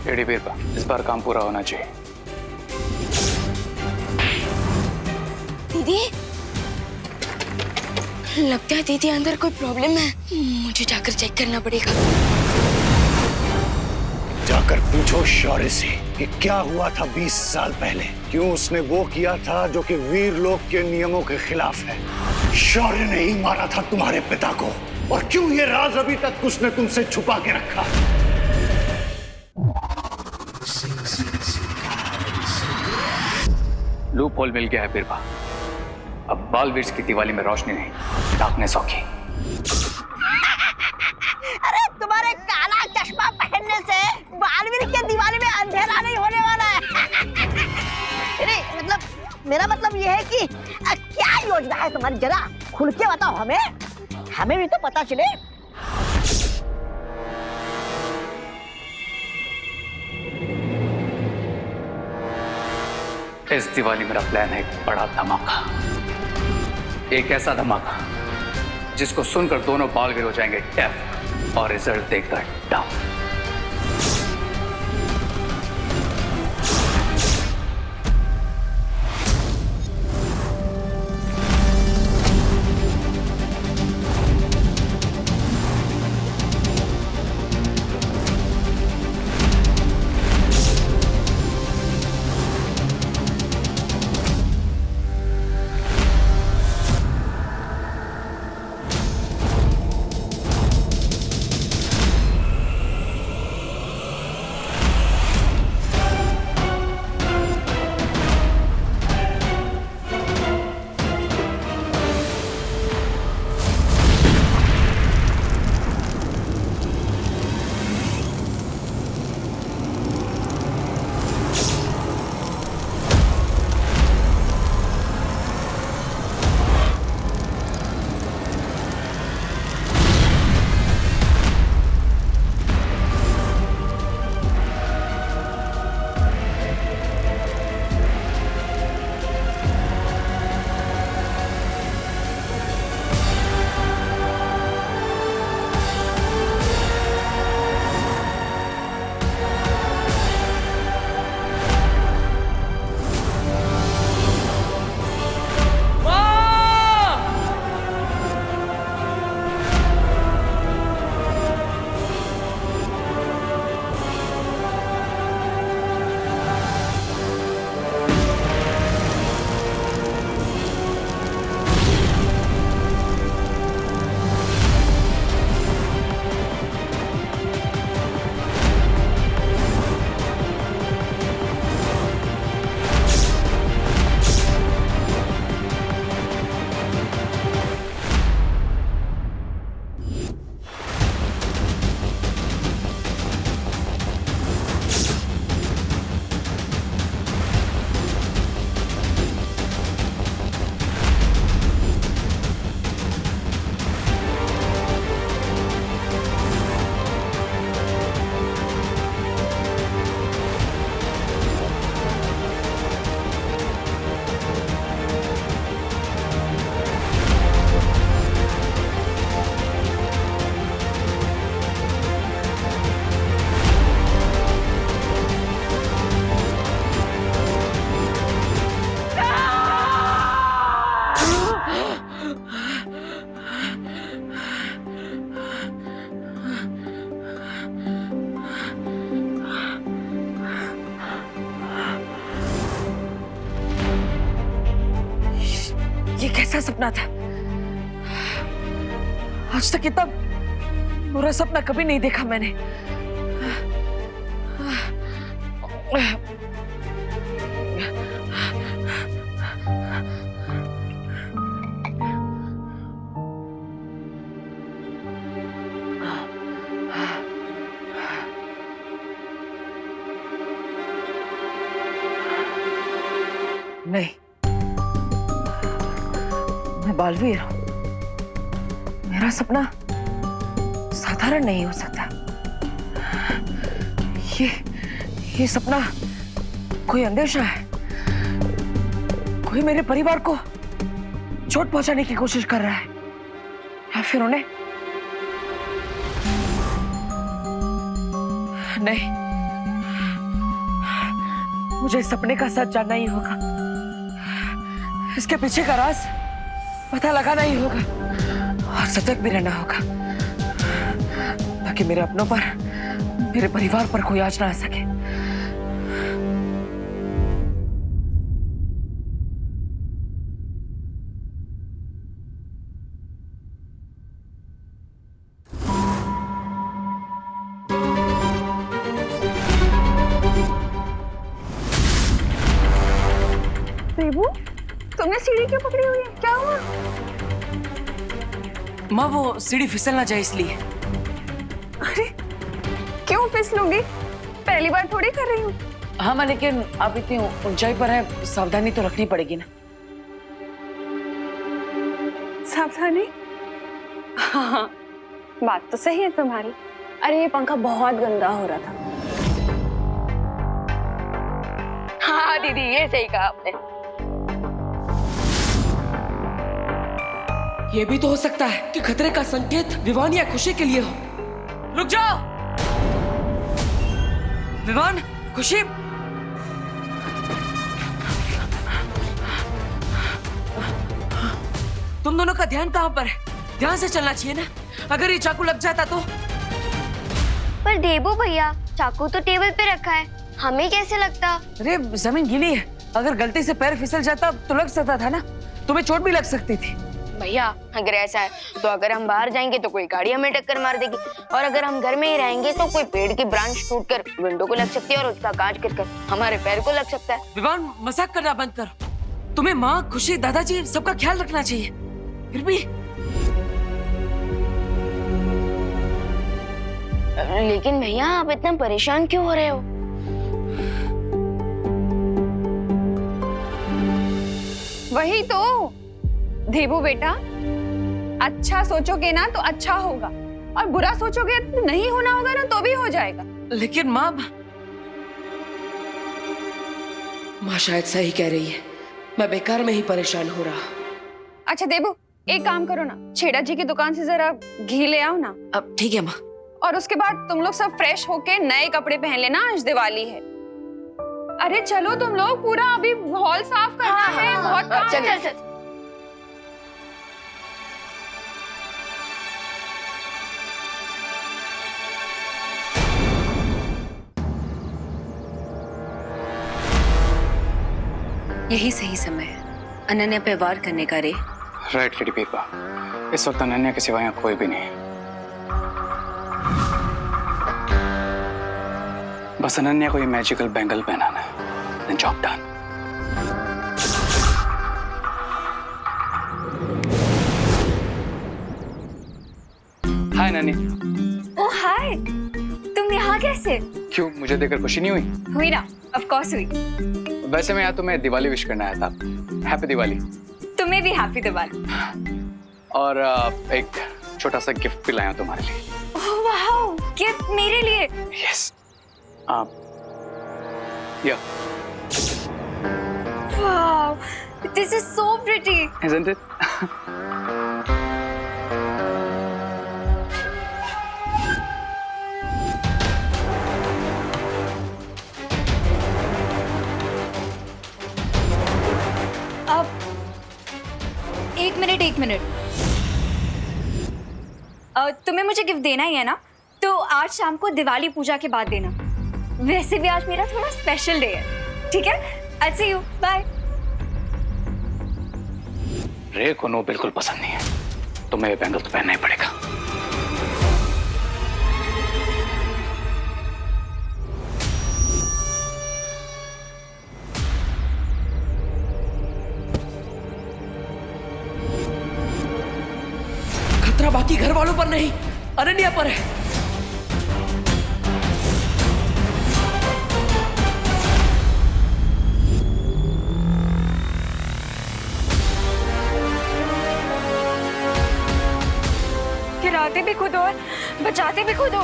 AD Birbal, इस बार काम पूरा होना चाहिए। दीदी, लगता है दीदी अंदर कोई प्रॉब्लम है। मुझे जाकर चेक करना पड़ेगा। जाकर पूछो शौर्य से कि क्या हुआ था 20 साल पहले, क्यों उसने वो किया था जो कि वीर लोक के नियमों के खिलाफ है। शौर्य ने ही मारा था तुम्हारे पिता को, और क्यों ये राज अभी तक उसने तुमसे छुपा के रखा। लूप होल मिल गया है बीरबल। अब बालवीर की दिवाली में रोशनी नहीं, डार्कनेस होगी। अरे तुम्हारे काला चश्मा पहनने से बालवीर के दिवाली में अंधेरा नहीं होने वाला है। नहीं, मतलब मेरा मतलब ये है कि क्या योजना है तुम्हारी, जरा खुल के बताओ हमें, हमें भी तो पता चले। इस दिवाली मेरा प्लान है एक बड़ा धमाका, एक ऐसा धमाका जिसको सुनकर दोनों बालवीर हो जाएंगे डेफ और रिजल्ट देखकर डाउन। ये कैसा सपना था? आज तक इतना बुरा सपना कभी नहीं देखा मैंने। नहीं, मैं बालवीर हूं। मेरा सपना साधारण नहीं हो सकता। ये सपना कोई अंदेशा है। कोई मेरे परिवार को चोट पहुंचाने की कोशिश कर रहा है, या फिर उन्हें नहीं, मुझे इस सपने का सच जानना ही होगा, इसके पीछे का राज पता लगाना ही होगा और सतर्क भी रहना होगा, ताकि मेरे अपनों पर, मेरे परिवार पर कोई आँच ना आ सके। देबू, तुमने सीढ़ी क्यों पकड़ी हुई है? क्या हुआ? माँ वो सीढ़ी फिसल ना जाए इसलिए। अरे क्यों फिसलूंगी? पहली बार थोड़ी कर रही हूँ। हाँ माँ, लेकिन आप इतनी ऊंचाई पर है, सावधानी तो रखनी पड़ेगी ना। सावधानी? हाँ, बात तो सही है तुम्हारी। अरे ये पंखा बहुत गंदा हो रहा था। हाँ दीदी, ये सही कहा आपने। ये भी तो हो सकता है कि खतरे का संकेत विवान या खुशी के लिए हो। रुक जाओ विवान, खुशी। तुम दोनों का ध्यान कहाँ पर है? ध्यान से चलना चाहिए ना, अगर ये चाकू लग जाता तो। पर देबू भैया, चाकू तो टेबल पे रखा है, हमें कैसे लगता? अरे जमीन गीली है, अगर गलती से पैर फिसल जाता तो लग सकता था ना, तुम्हें चोट भी लग सकती थी। भैया अगर ऐसा है तो अगर हम बाहर जाएंगे तो कोई गाड़ी हमें टक्कर मार देगी, और अगर हम घर में ही रहेंगे तो कोई पेड़ की ब्रांच टूटकर विंडो को लग सकती है और उसका कांच गिरकर हमारे पैर को लग सकता है। विवान मजाक करना बंद करो, तुम्हें माँ, खुशी, दादाजी सबका ख्याल रखना चाहिए। फिर भी लेकिन भैया आप इतना परेशान क्यों हो रहे हो? वही तो देबू बेटा, अच्छा सोचोगे ना तो अच्छा होगा, और बुरा सोचोगे तो नहीं होना होगा ना तो भी हो जाएगा। लेकिन माँ शायद सही कह रही है, मैं बेकार में ही परेशान हो रहा। अच्छा देबू, एक काम करो ना, छेड़ा जी की दुकान से जरा घी ले आओ ना। अब ठीक है माँ। और उसके बाद तुम लोग सब फ्रेश होके नए कपड़े पहन लेना, आज दिवाली है। अरे चलो तुम लोग, पूरा अभी हॉल साफ करना है, बहुत काम चल है। चल चल। यही सही समय है अनन्या पे वार करने का रे। राइट लेडी पीपा, इस वक्त अनन्या के सिवा यहाँ कोई भी नहीं, बस अनन्या को ये मैजिकल बैंगल पहनाना है, then job done। हाय अनन्या। ओह हाय, तुम यहाँ कैसे? क्यों, मुझे देखकर खुशी नहीं हुई? हुई ना, ऑफ कोर्स हुई। वैसे मैं यहाँ तुम्हें दिवाली विश करना आया था। हैप्पी दिवाली। तुम्हें भी हैप्पी दिवाली। और एक छोटा सा गिफ्ट भी लाया हूं तुम्हारे लिए। ओह वाओ, गिफ्ट मेरे लिए? यस। या। Wow, this is so pretty. Isn't it? अब एक मिनट, तुम्हें मुझे गिफ्ट देना ही है ना, तो आज शाम को दिवाली पूजा के बाद देना। वैसे भी आज मेरा थोड़ा स्पेशल डे है, ठीक है? I'll see you, bye। रे को नो बिल्कुल पसंद नहीं है, तुम्हें ये बैंगल तो पहनना ही पड़ेगा। खतरा बाकी घर वालों पर नहीं, अनन्या पर है। गिराते भी खुद और बचाते भी खुद हो।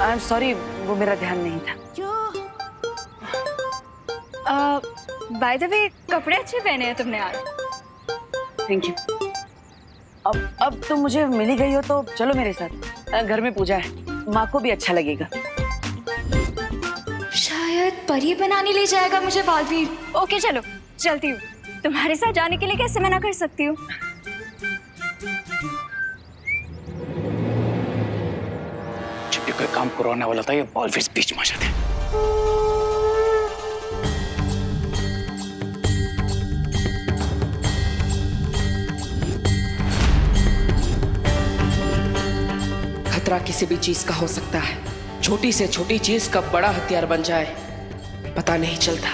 आई एम सॉरी, वो मेरा ध्यान नहीं था। बाय द वे, कपड़े अच्छे पहने हैं तुमने आज। Thank you. अब तुम मुझे मिली गई हो तो चलो मेरे साथ, घर में पूजा है, माँ को भी अच्छा लगेगा। शायद शायद परी बनाने ले जाएगा मुझे बालवीर। ओके चलो चलती हूँ, तुम्हारे साथ जाने के लिए कैसे मना कर सकती हूँ। जब भी कोई काम करवाने वाला था ये बॉलफिश बीच में आ जाते। खतरा किसी भी चीज का हो सकता है, छोटी से छोटी चीज कब बड़ा हथियार बन जाए पता नहीं चलता।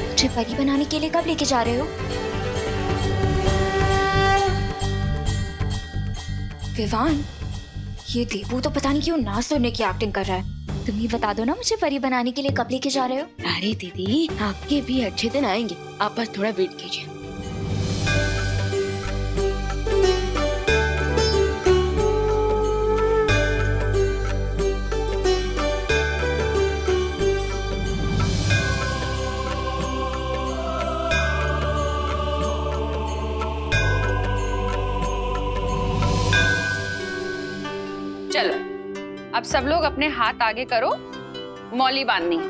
मुझे परी बनाने के लिए कब लेके जा रहे हो? विवान, ये देबू तो पता नहीं क्यों ना सुनने की एक्टिंग कर रहा है। तुम ही बता दो ना मुझे परी बनाने के लिए कब लेके जा रहे हो? अरे दीदी, आपके भी अच्छे दिन आएंगे, आप बस थोड़ा वेट कीजिए। चलो अब सब लोग अपने हाथ आगे करो, मौली बांधनी है।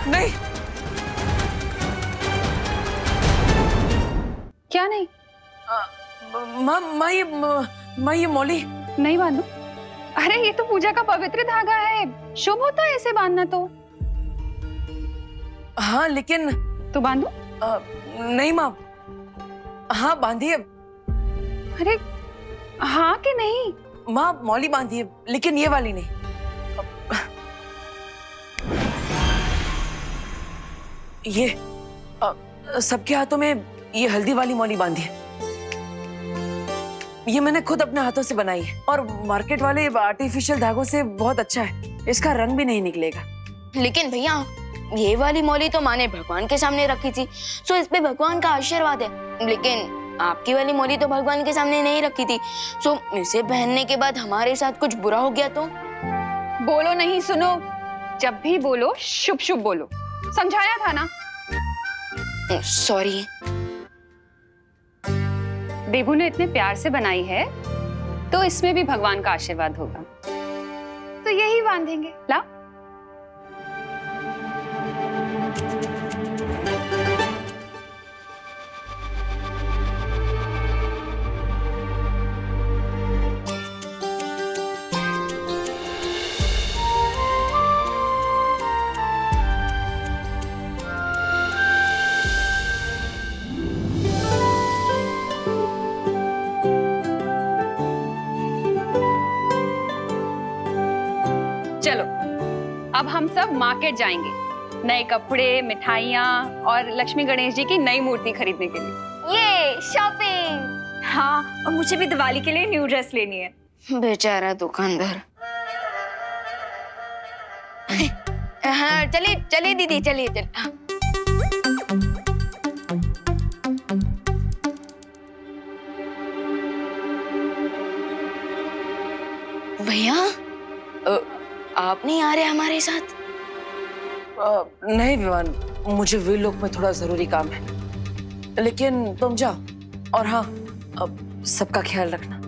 नहीं, क्या नहीं? माँ ये मौली नहीं बांधू? अरे ये तो पूजा का पवित्र धागा है, शुभ होता है इसे बांधना तो। हाँ लेकिन तो बांधू? नहीं माँ, हाँ बांधिए। अरे हाँ कि नहीं? माँ मौली बांधिए, लेकिन ये वाली नहीं। ये सबके हाथों में ये हल्दी वाली मौली बांधिए। ये मैंने खुद अपने हाथों से बनाई है और मार्केट वाले आर्टिफिशियल धागों से बहुत अच्छा है, इसका रंग भी नहीं निकलेगा। लेकिन भैया, ये वाली मौली तो माँ ने भगवान के सामने रखी थी, सो इस पे भगवान का आशीर्वाद है। लेकिन आपकी वाली मौली तो भगवान के सामने नहीं रखी थी, सो इसे पहनने के बाद हमारे साथ कुछ बुरा हो गया तो? बोलो नहीं, सुनो, जब भी बोलो शुभ शुभ बोलो, समझाया था ना। सॉरी। देबू ने इतने प्यार से बनाई है तो इसमें भी भगवान का आशीर्वाद होगा, तो यही बांधेंगे। ला। चलो अब हम सब मार्केट जाएंगे, नए कपड़े, मिठाइयाँ और लक्ष्मी गणेश जी की नई मूर्ति खरीदने के लिए। ये शॉपिंग। हाँ, और मुझे भी दिवाली के लिए न्यू ड्रेस लेनी है। बेचारा दुकानदार। हाँ चलिए चलिए दीदी, चलिए चलिए। हाँ। भैया, आप नहीं आ रहे हमारे साथ? नहीं विवान, मुझे वीर लोक में थोड़ा जरूरी काम है, लेकिन तुम जाओ। और हाँ, अब सबका ख्याल रखना।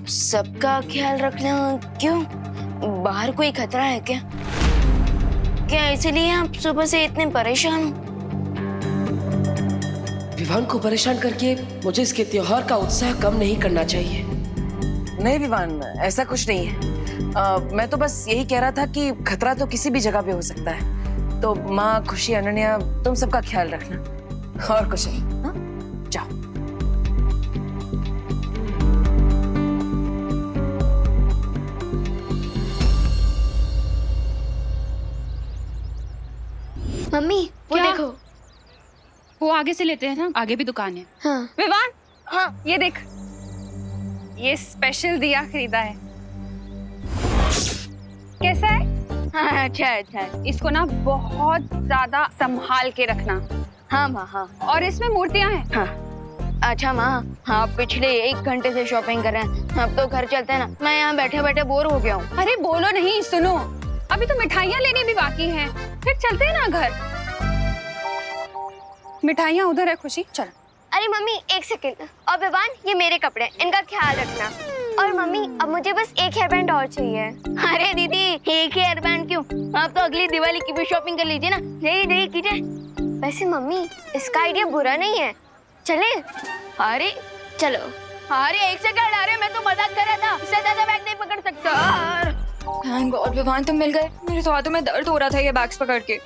सबका ख्याल रखना क्यों? बाहर कोई खतरा है क्या? क्या इसीलिए आप सुबह से इतने परेशान हो? विवान को परेशान करके मुझे इसके त्योहार का उत्साह कम नहीं करना चाहिए। नहीं विवान, ऐसा कुछ नहीं है। मैं तो बस यही कह रहा था कि खतरा तो किसी भी जगह पे हो सकता है। तो माँ, खुशी, अनन्या, तुम सबका ख्याल रखना और कुछ नहीं। हाँ? जाओ। मम्मी वो क्या? देखो। वो आगे से लेते हैं ना, आगे भी दुकान है। हाँ। विवान, हाँ ये देख, ये स्पेशल दिया खरीदा है। कैसा है? हाँ अच्छा अच्छा। इसको ना बहुत ज्यादा संभाल के रखना। हाँ माँ हाँ। और इसमें मूर्तियां हैं। हाँ। अच्छा माँ, आप पिछले 1 घंटे से शॉपिंग कर रहे हैं, अब तो घर चलते हैं ना। मैं यहाँ बैठे बैठे बोर हो गया हूँ। अरे बोलो नहीं, सुनो, अभी तो मिठाइयाँ लेनी भी बाकी हैं, फिर चलते हैं ना घर। मिठाइयाँ उधर है खुशी, चल। अरे मम्मी 1 सेकंड। और विवान, ये मेरे कपड़े, इनका ख्याल रखना। और मम्मी अब मुझे बस 1 हेयर बैंड और चाहिए। अरे दीदी, 1 हेयर बैंड क्यों? आप तो अगली दिवाली की भी शॉपिंग कर लीजिए ना। नहीं कीजिए। वैसे मम्मी, इसका आइडिया बुरा नहीं है, चले? अरे चलो। अरे 1 सेकंड, अरे मैं तो मजाक कर रहा था, इससे ज्यादा बैग नहीं पकड़ सकता। थैंक गॉड विवान तुम मिल गए, मेरे तो हाथों में दर्द हो रहा था ये बैग्स पकड़ के।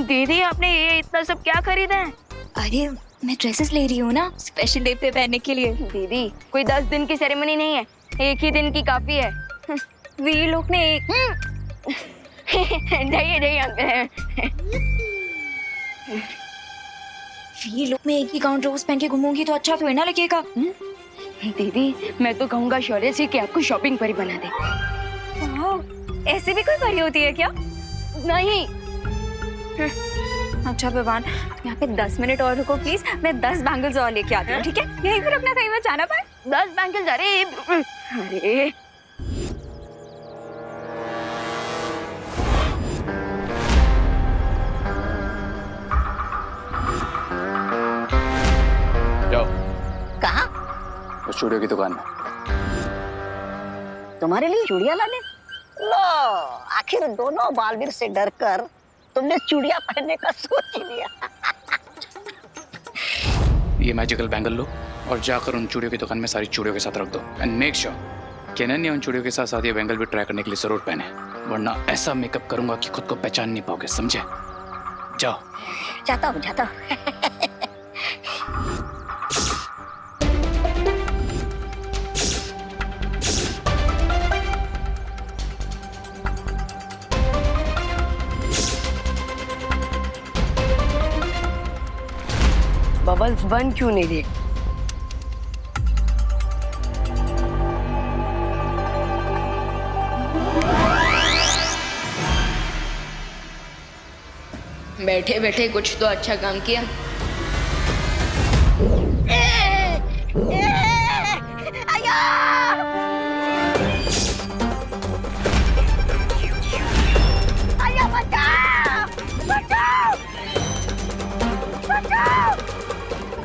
दीदी, आपने ये इतना सब क्या खरीदा है? अरे मैं ड्रेसेस ले रही हूँ ना, स्पेशल डे पे पहनने के लिए। दीदी, कोई 10 दिन की सेरेमनी नहीं है, 1 ही दिन की काफी है। वीर लोग ने एक जाइए अंकल। वीर लोग में एक ही गाउन रोज पहन के घूमूंगी तो अच्छा थोड़ी ना लगेगा। दीदी, मैं तो कहूँगा शौर्य से कि आपको शॉपिंग परी बना दे। वाह, ऐसे भी कोई परी होती है क्या? नहीं। अच्छा विवान, यहाँ पे 10 मिनट और रुको प्लीज, मैं 10 बैंगल्स और लेके आती हूँ, ठीक है? यहीं पर रुकना, कहीं मैं जाना पाए। 10 बैंगल्स? अरे जाओ कहाँ? उस चूड़ियों की दुकान में। तुम्हारे लिए चूड़ियां लाने? लो, आखिर दोनों बालवीर से डरकर तुमने चूड़ियां पहनने का सोच ही लिया। ये मैजिकल बैंगल लो और जाकर उन चूड़ियों की दुकान में सारी चूड़ियों के साथ रख दो एंड मेक श्योर केनन ने उन चूड़ियों के साथ ये बैंगल भी ट्राई करने के लिए जरूर पहने, वरना ऐसा मेकअप करूंगा कि खुद को पहचान नहीं पाओगे, समझे? जाओ। जाता हूँ। बबल्स बन क्यों नहीं रहे? बैठे बैठे कुछ तो अच्छा काम किया।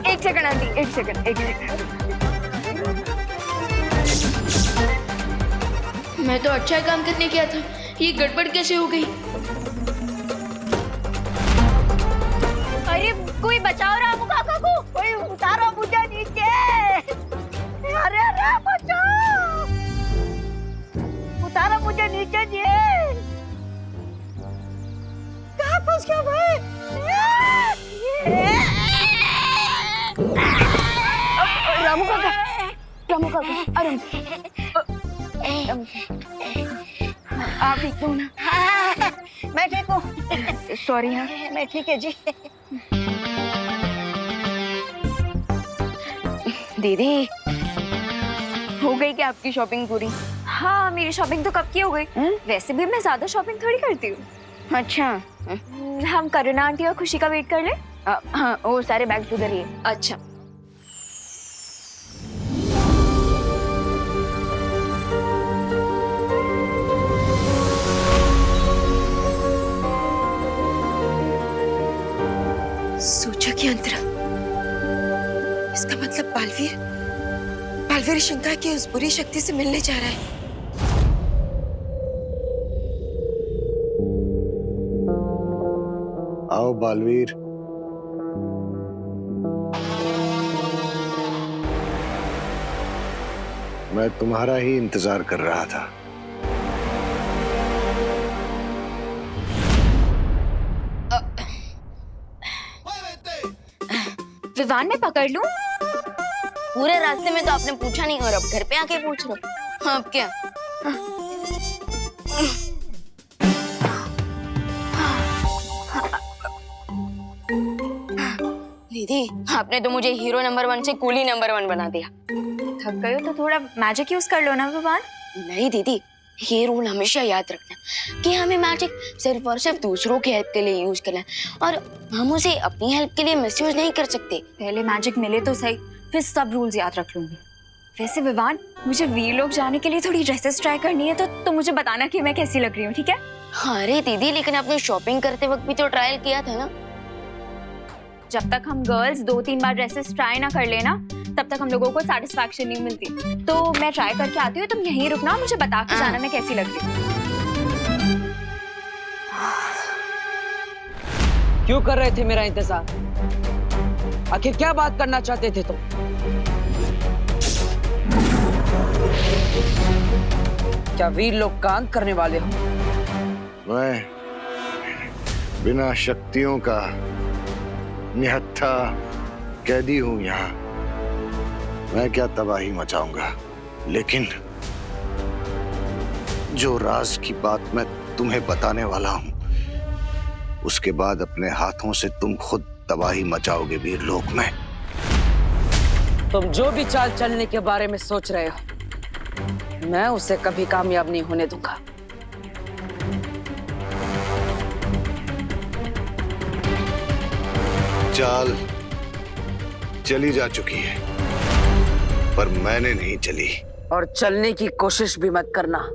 एक सेकंड आंटी, एक सेकंड। मैं तो अच्छा काम करने गया था, ये गड़बड़ कैसे हो गई? अरे कोई बचाओ रामू काका को, कोई उतारो मुझे नीचे। अरे बचाओ, उतारो मुझे नीचे जी। कहाँ फंस गया भाई? रामू काका, आराम से। आप ठीक हो ना? मैं ठीक हूँ। सॉरी हाँ। मैं ठीक है जी। दीदी, हो गई क्या आपकी शॉपिंग पूरी? हाँ मेरी शॉपिंग तो कब की हो गई। वैसे भी मैं ज्यादा शॉपिंग थोड़ी करती हूँ। अच्छा, हम करुणा आंटी और खुशी का वेट कर ले। हाँ, वो सारे बैग उधर ही है। अच्छा सोचा कि अंतरा, इसका मतलब बालवीर शंका की उस बुरी शक्ति से मिलने जा रहा है। आओ बालवीर। मैं तुम्हारा ही इंतजार कर रहा था। विवान मैं पकड़ लूं? पूरे रास्ते में तो आपने पूछा नहीं और अब घर पे आके पूछ रहे हो। अब क्या? दीदी, आपने तो मुझे हीरो नंबर 1 से कूली नंबर 1 बना दिया। थक गए हो तो थोड़ा मैजिक यूज कर लो ना विवान। नहीं दीदी, ये रूल हमेशा याद रखना कि हमें मैजिक सिर्फ और सिर्फ दूसरों की हेल्प के लिए यूज करना है और हम उसे अपनी हेल्प के लिए मिसयूज नहीं कर सकते। पहले मैजिक मिले तो सही, फिर सब रूल्स याद रख लूंगी। वैसे विवान, मुझे वीर लोग जाने के लिए थोड़ी ड्रेसेस ट्राई करनी है, तो मुझे बताना कि मैं कैसी लग रही हूँ, ठीक है? अरे दीदी, लेकिन आपने शॉपिंग करते वक्त भी तो ट्रायल किया था ना। जब तक हम गर्ल्स 2-3 बार ड्रेसेस ट्राई ना कर लेना, तब तक हम लोगों को सेटिस्फैक्शन नहीं मिलती। तो मैं ट्राई करके आती हूँ, तुम यहीं रुकना, मुझे बता के जाना मैं कैसी लग रही हूँ। क्यों कर रहे थे मेरा इंतजार? आखिर क्या बात करना चाहते थे तुम? क्या वीर लोग कांड करने वाले हो? मैं बिना शक्तियों का निहत्था कैदी हूं यहाँ। मैं क्या तबाही मचाऊंगा, लेकिन जो राज की बात मैं तुम्हें बताने वाला हूं, उसके बाद अपने हाथों से तुम खुद तबाही मचाओगे वीर लोक में। तुम जो भी चाल चलने के बारे में सोच रहे हो, मैं उसे कभी कामयाब नहीं होने दूंगा। चाल चली जा चुकी है, पर मैंने नहीं चली। और चलने की कोशिश भी मत करना।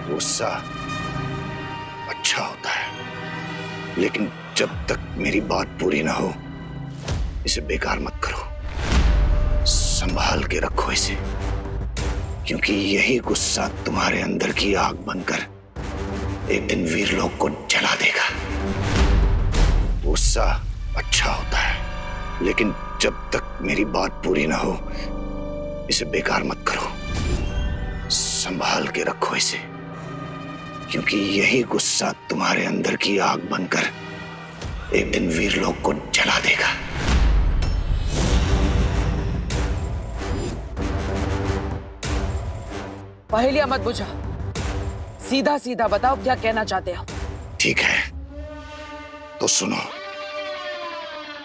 गुस्सा अच्छा होता है, लेकिन जब तक मेरी बात पूरी ना हो, इसे बेकार मत करो। संभाल के रखो इसे, क्योंकि यही गुस्सा तुम्हारे अंदर की आग बनकर एक दिन वीर लोक को जला देगा। गुस्सा अच्छा होता है, लेकिन जब तक मेरी बात पूरी ना हो, इसे बेकार मत करो। संभाल के रखो इसे, क्योंकि यही गुस्सा तुम्हारे अंदर की आग बनकर एक दिन वीर लोक को जला देगा। पहेलियां मत बुझा, सीधा सीधा बताओ क्या कहना चाहते हो। ठीक है, तो सुनो।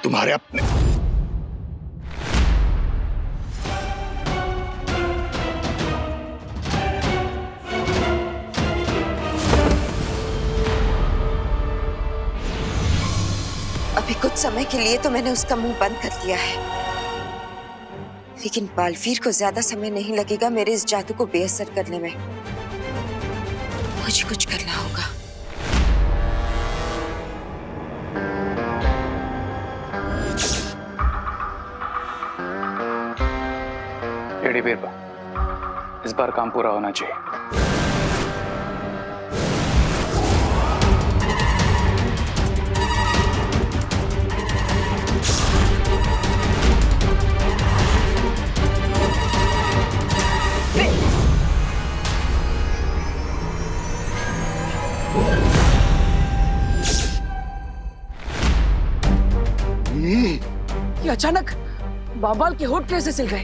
तुम्हारे अपने अभी कुछ समय के लिए तो मैंने उसका मुंह बंद कर दिया है, लेकिन बालवीर को ज्यादा समय नहीं लगेगा मेरे इस जादू को बेअसर करने में। मुझे कुछ करना होगा। एडी बीरबा, इस बार काम पूरा होना चाहिए। ये अचानक बाबाल के होठ कैसे सिल गए?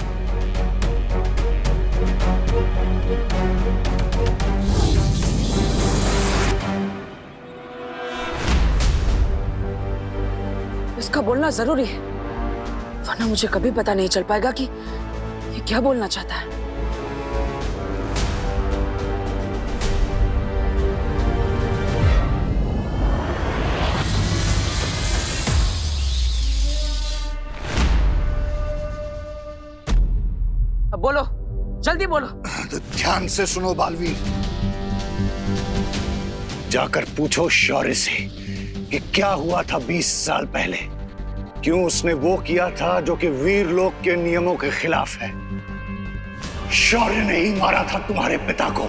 इसका बोलना जरूरी है, वरना मुझे कभी पता नहीं चल पाएगा कि ये क्या बोलना चाहता है। अब बोलो, जल्दी बोलो। तो ध्यान से सुनो बालवीर, जाकर पूछो शौर्य से कि क्या हुआ था 20 साल पहले। क्यों उसने वो किया था जो कि वीर लोक के नियमों के खिलाफ है। शौर्य ने ही मारा था तुम्हारे पिता को,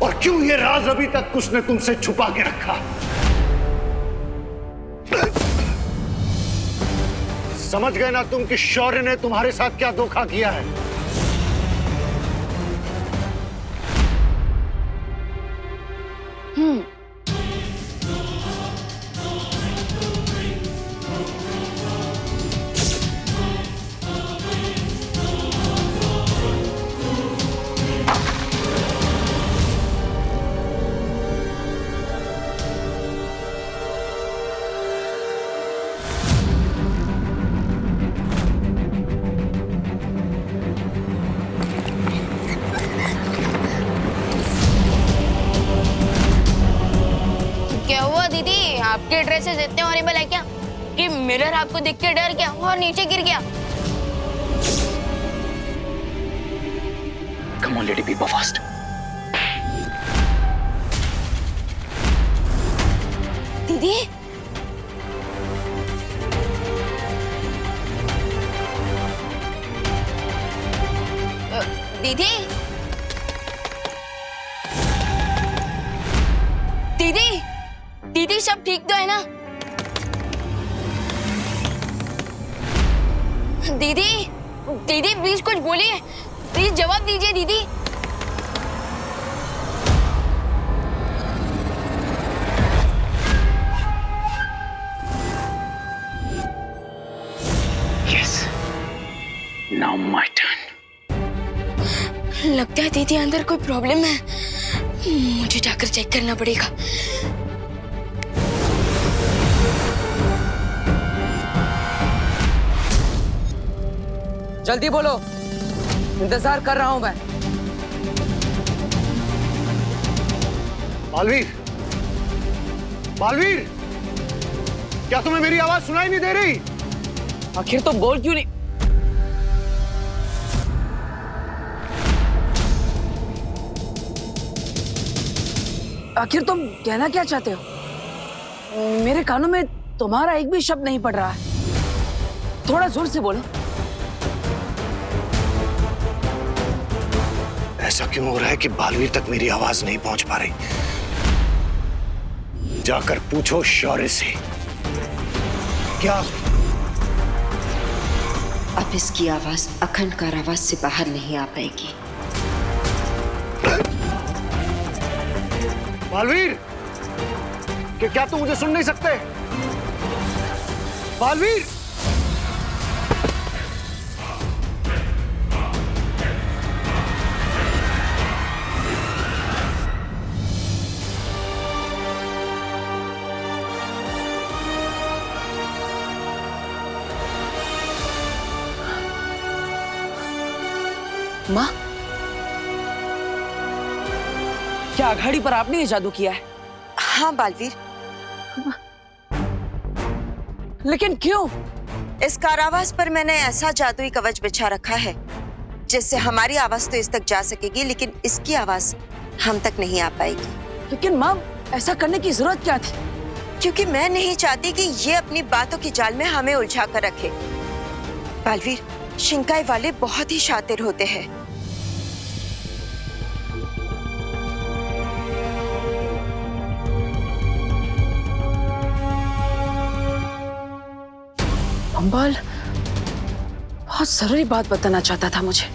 और क्यों ये राज अभी तक उसने तुमसे छुपा के रखा। समझ गए ना तुम कि शौर्य ने तुम्हारे साथ क्या धोखा किया है। आपके ड्रेसेस इतने हॉरिबल है क्या कि मिरर आपको देख के डर गया और नीचे गिर गया? Come on, lady, be fast. दीदी, दीदी, दीदी, दीदी सब ठीक तो है ना? दीदी, दीदी प्लीज कुछ बोलिए, प्लीज जवाब दीजिए दीदी। Yes. Now my turn. लगता है दीदी अंदर कोई प्रॉब्लम है, मुझे जाकर चेक करना पड़ेगा। जल्दी बोलो, इंतजार कर रहा हूं मैं। बालवीर, बालवीर, क्या तुम्हें मेरी आवाज सुनाई नहीं दे रही? आखिर तुम बोल क्यों नहीं? आखिर तुम कहना क्या चाहते हो? मेरे कानों में तुम्हारा एक भी शब्द नहीं पड़ रहा है। थोड़ा जोर से बोलो। ऐसा क्यों हो रहा है कि बालवीर तक मेरी आवाज नहीं पहुंच पा रही? जाकर पूछो शौर्य से। क्या अब इसकी आवाज अखंड कारावास से बाहर नहीं आ पाएगी। बालवीर, क्या तुम मुझे सुन नहीं सकते? बालवीर, माँ, क्या अघाड़ी पर आपने ये जादू किया है? हाँ बालवीर, लेकिन क्यों? इस कारावास पर मैंने ऐसा जादुई कवच बिछा रखा है जिससे हमारी आवाज तो इस तक जा सकेगी, लेकिन इसकी आवाज हम तक नहीं आ पाएगी। लेकिन माँ, ऐसा करने की जरूरत क्या थी? क्योंकि मैं नहीं चाहती कि ये अपनी बातों की जाल में हमें उलझा कर रखे। बालवीर, शिंकाई वाले बहुत ही शातिर होते हैं। अंबाल बहुत जरूरी बात बताना चाहता था मुझे।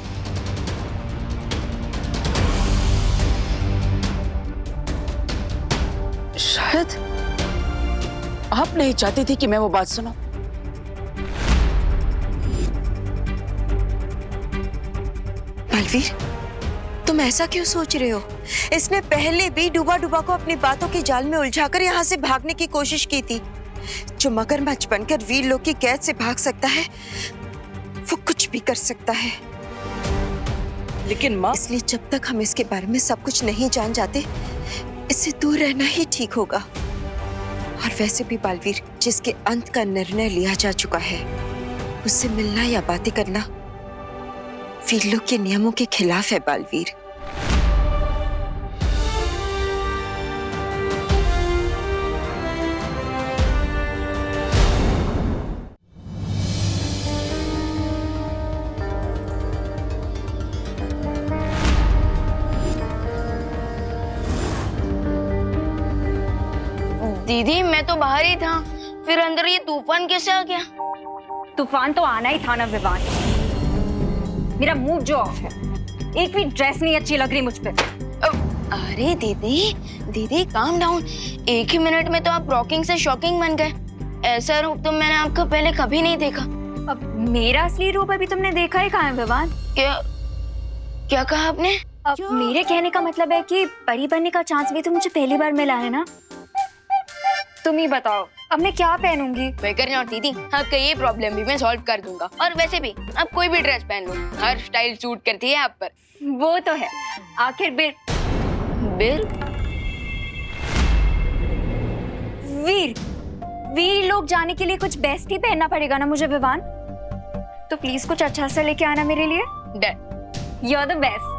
शायद आप नहीं चाहती थी कि मैं वो बात सुनूं। बालवीर, तुम ऐसा क्यों सोच रहे हो? इसने पहले भी डूबा डूबा को अपनी बातों की जाल में उलझाकर यहाँ से भागने की कोशिश की थी। जो मगरमच्छ बनकर वीर लोग की कैद से भाग सकता है, वो कुछ भी कर सकता है। लेकिन माँ, इसलिए जब तक हम इसके बारे में सब कुछ नहीं जान जाते, इससे दूर रहना ही ठीक होगा। और वैसे भी बालवीर, जिसके अंत का निर्णय लिया जा चुका है, उससे मिलना या बातें करना वीर लोग के नियमों के खिलाफ है बालवीर। दीदी मैं तो बाहर ही था, फिर अंदर ये तूफान कैसे आ गया? तूफान तो आना ही था ना विवान। मेरा मूड जो ऑफ है, एक भी ड्रेस नहीं अच्छी लग रही मुझ पे। अरे दीदी, दीदी काम डाउन। एक ही मिनट में तो आप रॉकिंग से शॉकिंग बन गए। ऐसा रूप तो मैंने आपका पहले कभी नहीं देखा। अब मेरा असली रूप अभी तुमने देखा ही कहाँ है विवान? क्या कहा आपने? अब मेरे कहने का मतलब है कि परी बनने का चांस भी तो मुझे पहली बार मिला है ना। तुम ही बताओ अब मैं क्या पहनूंगी? बेकर नॉट दीदी, आपका ये प्रॉब्लम भी मैं सॉल्व कर दूंगा। और वैसे भी आप कोई भी ड्रेस पहन लो, हर स्टाइल सूट करती है आप पर। वो तो है, आखिर बिल बिल वीर वीर लोग जाने के लिए कुछ बेस्ट ही पहनना पड़ेगा ना मुझे विवान। तो प्लीज कुछ अच्छा सा लेके आना मेरे लिए। Done. You are the best.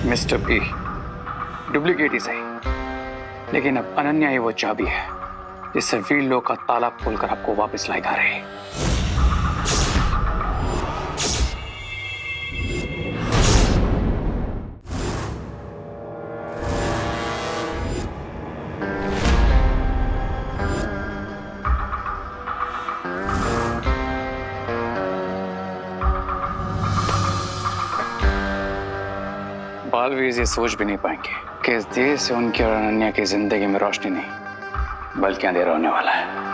Mister B, duplicate ही सही, लेकिन अब अनन्या ही वो चाबी है जिससे वीर लोग का ताला खोलकर आपको वापस लाएगा रहे। बालवीर ये सोच भी नहीं पाएंगे कि इस देर से उनकी और अनन्या की जिंदगी में रोशनी नहीं बल्कि अंधेरा होने वाला है।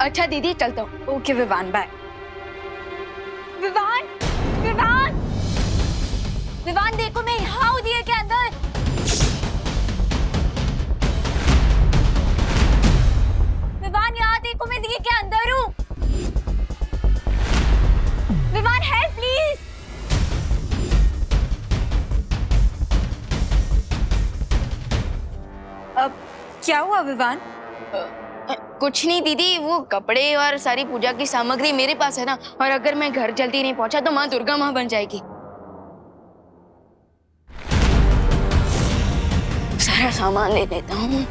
अच्छा दीदी चलता हूँ। Okay Vivaan, bye. विवान, विवान, विवान देखो मैं यहाँ हूँ दिए के अंदर। विवान यहाँ देखो मैं दिए के अंदर हूँ। Vivaan help please. अब क्या हुआ विवान? कुछ नहीं दीदी, वो कपड़े और सारी पूजा की सामग्री मेरे पास है ना, और अगर मैं घर जल्दी नहीं पहुंचा तो माँ दुर्गा माँ बन जाएगी। सारा सामान ले लेता हूँ।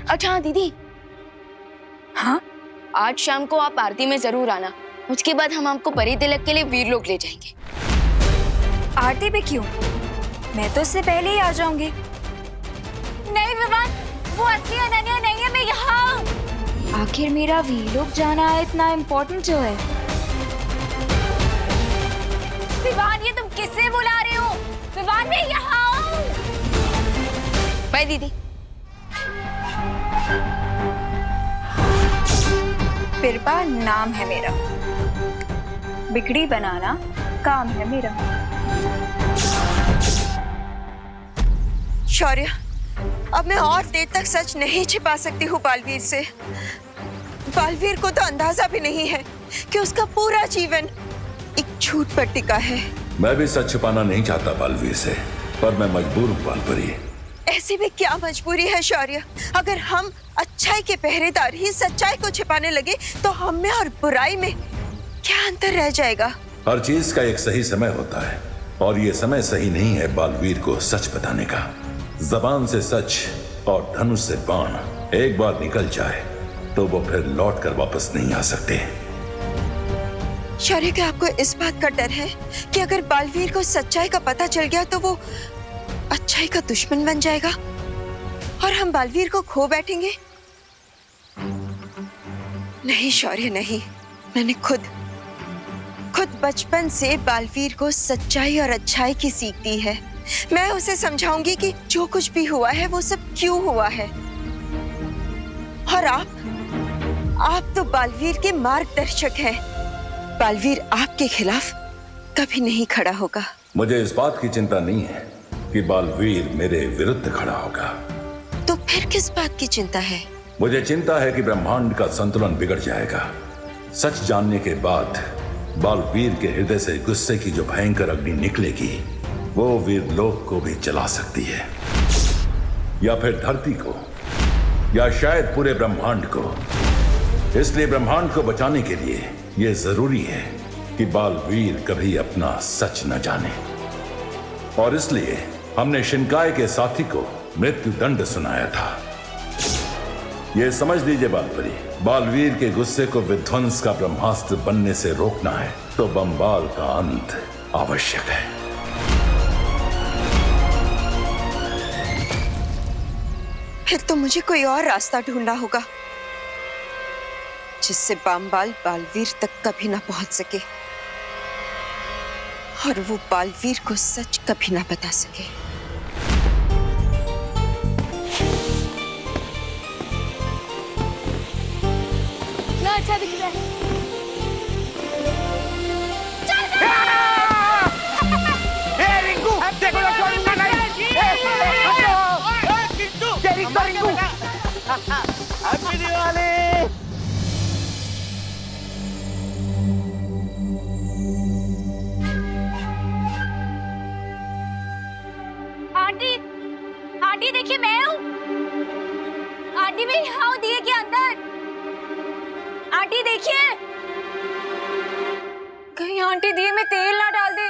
अच्छा दीदी, हाँ आज शाम को आप आरती में जरूर आना। उसके बाद हम आपको परी तिलक के लिए वीरलोक ले जाएंगे। आरती पे क्यों? मैं तो उससे पहले ही आ जाऊंगी। नहीं विवान, वो असली अनन्या नहीं है, मैं यहाँ हूँ। आखिर मेरा वीरलोक जाना है इतना इम्पोर्टेंट जो है। विवान ये तुम किससे बुला रहे हो? विवान मैं यहाँ हूँ। बाय दीदी। बिरबा नाम है मेरा, बिगड़ी बनाना काम है मेरा। शौर्य, अब मैं और देर तक सच नहीं छिपा सकती हूँ बालवीर से। बालवीर को तो अंदाजा भी नहीं है कि उसका पूरा जीवन एक झूठ पर टिका है। मैं भी सच छिपाना नहीं चाहता बालवीर से, पर मैं मजबूर हूँ बालपरी। ऐसी भी क्या मजबूरी है शौर्य? अगर हम अच्छाई के पहरेदार ही सच्चाई को छिपाने लगे तो हम में और बुराई में क्या अंतर रह जाएगा? हर चीज का एक सही समय होता है और ये समय सही नहीं है बालवीर को सच बताने का। जबान से सच और धनुष से बाण एक बार निकल जाए तो वो फिर लौट कर वापस नहीं आ सकते। शौर्य, क्या आपको इस बात का डर है कि अगर बालवीर को सच्चाई का पता चल गया तो वो अच्छाई का दुश्मन बन जाएगा और हम बालवीर को खो बैठेंगे? नहीं शौर्य, नहीं। मैंने खुद बचपन से बालवीर को सच्चाई और अच्छाई की सीख दी है। मैं उसे समझाऊंगी कि जो कुछ भी हुआ है वो सब क्यों हुआ है। और आप तो बालवीर के मार्गदर्शक हैं। बालवीर आपके खिलाफ कभी नहीं खड़ा होगा। मुझे इस बात की चिंता नहीं है कि बालवीर मेरे विरुद्ध खड़ा होगा। तो फिर किस बात की चिंता है? मुझे चिंता है कि ब्रह्मांड का संतुलन बिगड़ जाएगा। सच जानने के बाद बालवीर के हृदय से गुस्से की जो भयंकर अग्नि निकलेगी वो वीरलोक को भी जला सकती है, या फिर धरती को, या शायद पूरे ब्रह्मांड को। इसलिए ब्रह्मांड को बचाने के लिए यह जरूरी है कि बालवीर कभी अपना सच न जाने। और इसलिए हमने शिनकाय के साथी को मृत्यु दंड सुनाया था। यह समझ लीजिए बालपरी, बालवीर के गुस्से को विध्वंस का ब्रह्मास्त्र बनने से रोकना है तो बंबाल का अंत आवश्यक है। फिर तो मुझे कोई और रास्ता ढूंढना होगा जिससे बंबाल बालवीर तक कभी ना पहुंच सके और वो बालवीर को सच कभी ना बता सके। ना अच्छा दिख रहा है। आंटी, आंटी देखिए मैं हूँ। आंटी मैं यहाँ हूँ दिए के अंदर। आंटी देखिए, कहीं आंटी दिए में तेल ना डाल दे।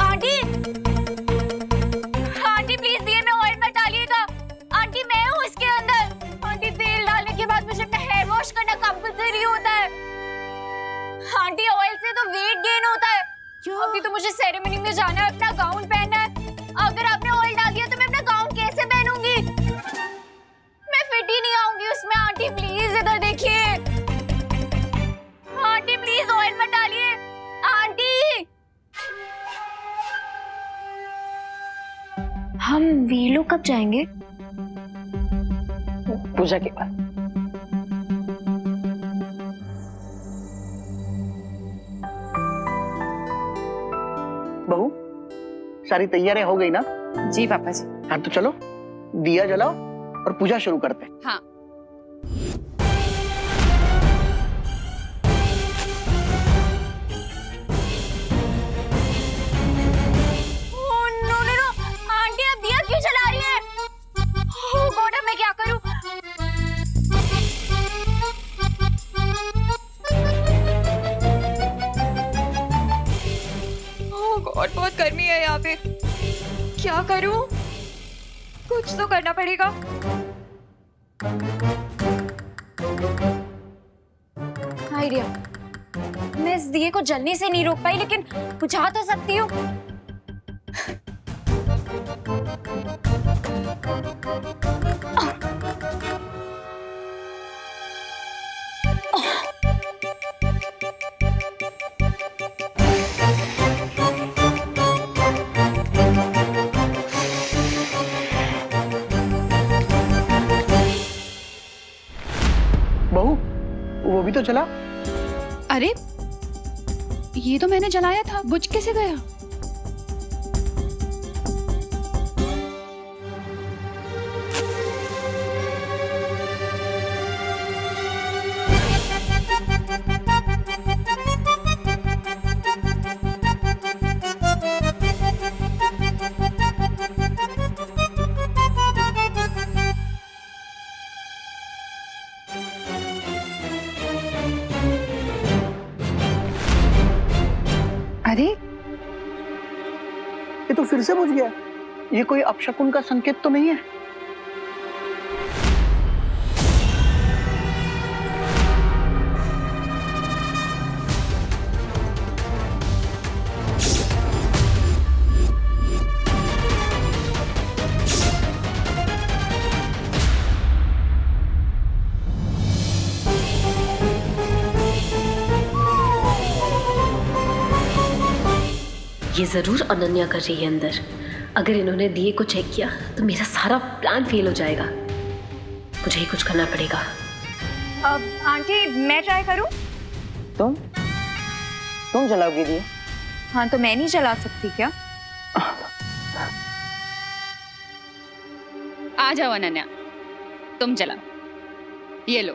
आंटी, आंटी प्लीज दिए में ऑयल मत डालिएगा। आंटी मैं हूँ इसके अंदर। आंटी तेल डालने के बाद मुझे अपना हेयर वॉश करना कंपल्सरी होता है। आंटी ऑयल से तो वेट गेन होता है। अभी तो मुझे सेरेमनी में जाना है, अपना गाउन पहनना है। अगर आपने ऑयल डाल दिया तो मैं अपना गाउन कैसे पहनूंगी? मैं फिट ही नहीं आऊंगी उसमें। आंटी प्लीज इधर देखिए। आंटी प्लीज ऑयल मत डालिए। आंटी, हम वीलो कब जाएंगे? पूजा के बाद। बहू, सारी तैयारियां हो गई ना? जी पापा जी। हाँ तो चलो दिया जलाओ और पूजा शुरू करते हैं। हाँ। नो, आंटी अब दिया क्यों जला रही है? ओह गॉड, अब मैं क्या करूं? ओह गॉड, बहुत गर्मी है यहाँ पे। क्या करूं? कुछ तो करना पड़ेगा। आइडिया, मैं इस दिए को जलने से नहीं रोक पाई, लेकिन बुझा तो सकती हूँ। बहू, वो भी तो चला। अरे ये तो मैंने जलाया था, बुझ कैसे गया? अरे ये तो फिर से बुझ गया। ये कोई अपशकुन का संकेत तो नहीं है? ये जरूर अनन्या कर रही है अंदर। अगर इन्होंने दिए को चेक किया तो मेरा सारा प्लान फेल हो जाएगा। मुझे ही कुछ करना पड़ेगा। अब आंटी मैं ट्राई करूं? तुम चलाओगी दिए? हाँ तो मैं नहीं चला सकती क्या? आ जाओ अनन्या, तुम चलाओ। ये लो।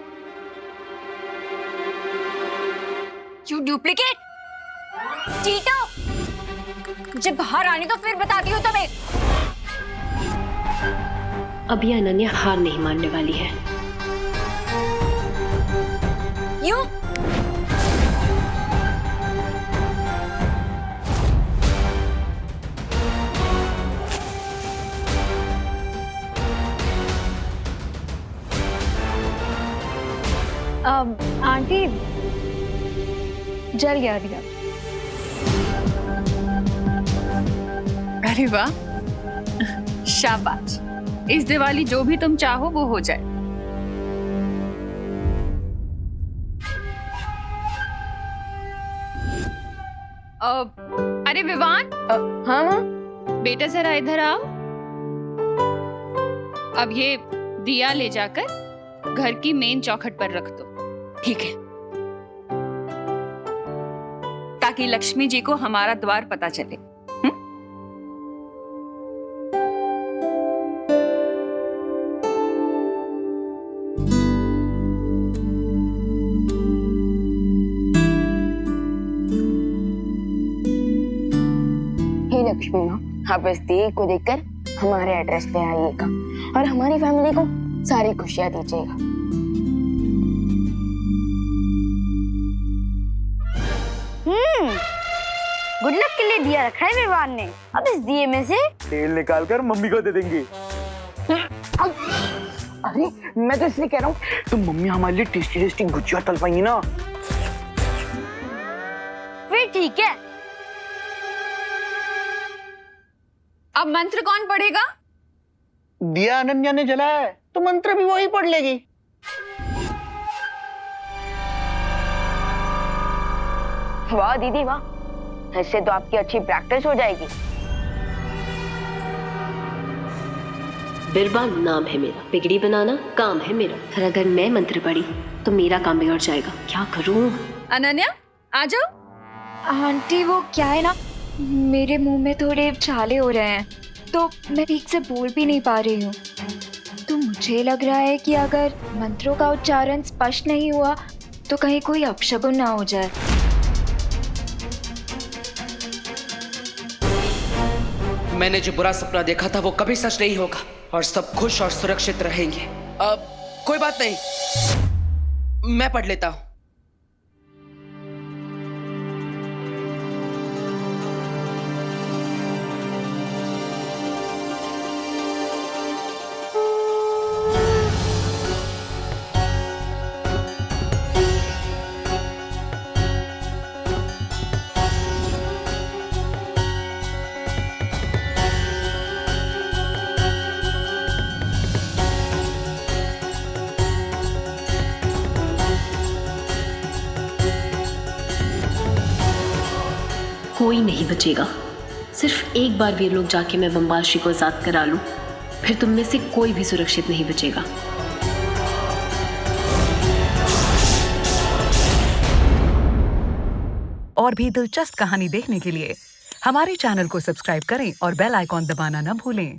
यू डुप्लीकेट चीटो, जब बाहर आने तो फिर बताती हो तुम्हें। अब ये अनन्या हार नहीं मानने वाली है। यू आंटी जल गया दिया। अरे वाह, शाबाश। इस दिवाली जो भी तुम चाहो वो हो जाए। अरे विवान, हाँ माँ। बेटा जरा इधर आओ। अब ये दिया ले जाकर घर की मेन चौखट पर रख दो। ठीक है, ताकि लक्ष्मी जी को हमारा द्वार पता चले। हे लक्ष्मी माँ, आप इस दिए को देखकर हमारे एड्रेस पे आइएगा और हमारी फैमिली को सारी खुशियां दीजिएगा। गुड लक के लिए दिया रखा है विवान ने। अब इस दिए में से तेल निकाल कर मम्मी को दे देंगे। अरे मैं तो इसलिए कह रहा हूँ, तुम मम्मी हमारे लिए टेस्टी टेस्टी गुजिया तल पाएंगी ना। फिर ठीक है। अब मंत्र कौन पढ़ेगा? दिया अनन्या ने जलाया है तो मंत्र भी वही पढ़ लेगी। वाह दीदी वाह, इससे तो आपकी अच्छी प्रैक्टिस हो जाएगी। बिरबान नाम है मेरा, बिगड़ी बनाना काम है मेरा। फिर अगर मैं मंत्र पढ़ी तो मेरा काम बिगड़ जाएगा। क्या करूं? अनन्या आ जाओ। आंटी वो क्या है ना, मेरे मुंह में थोड़े छाले हो रहे हैं तो मैं ठीक से बोल भी नहीं पा रही हूँ। तो मुझे लग रहा है कि अगर मंत्रों का उच्चारण स्पष्ट नहीं हुआ तो कहीं कोई अपशगुन ना हो जाए। मैंने जो बुरा सपना देखा था वो कभी सच नहीं होगा और सब खुश और सुरक्षित रहेंगे। अब कोई बात नहीं, मैं पढ़ लेता हूँ। कोई नहीं बचेगा। सिर्फ एक बार वीर लोग जाके मैं बम्बाशी को आजाद करा लूं, फिर तुम में से कोई भी सुरक्षित नहीं बचेगा। और भी दिलचस्प कहानी देखने के लिए हमारे चैनल को सब्सक्राइब करें और बेल आइकॉन दबाना न भूलें।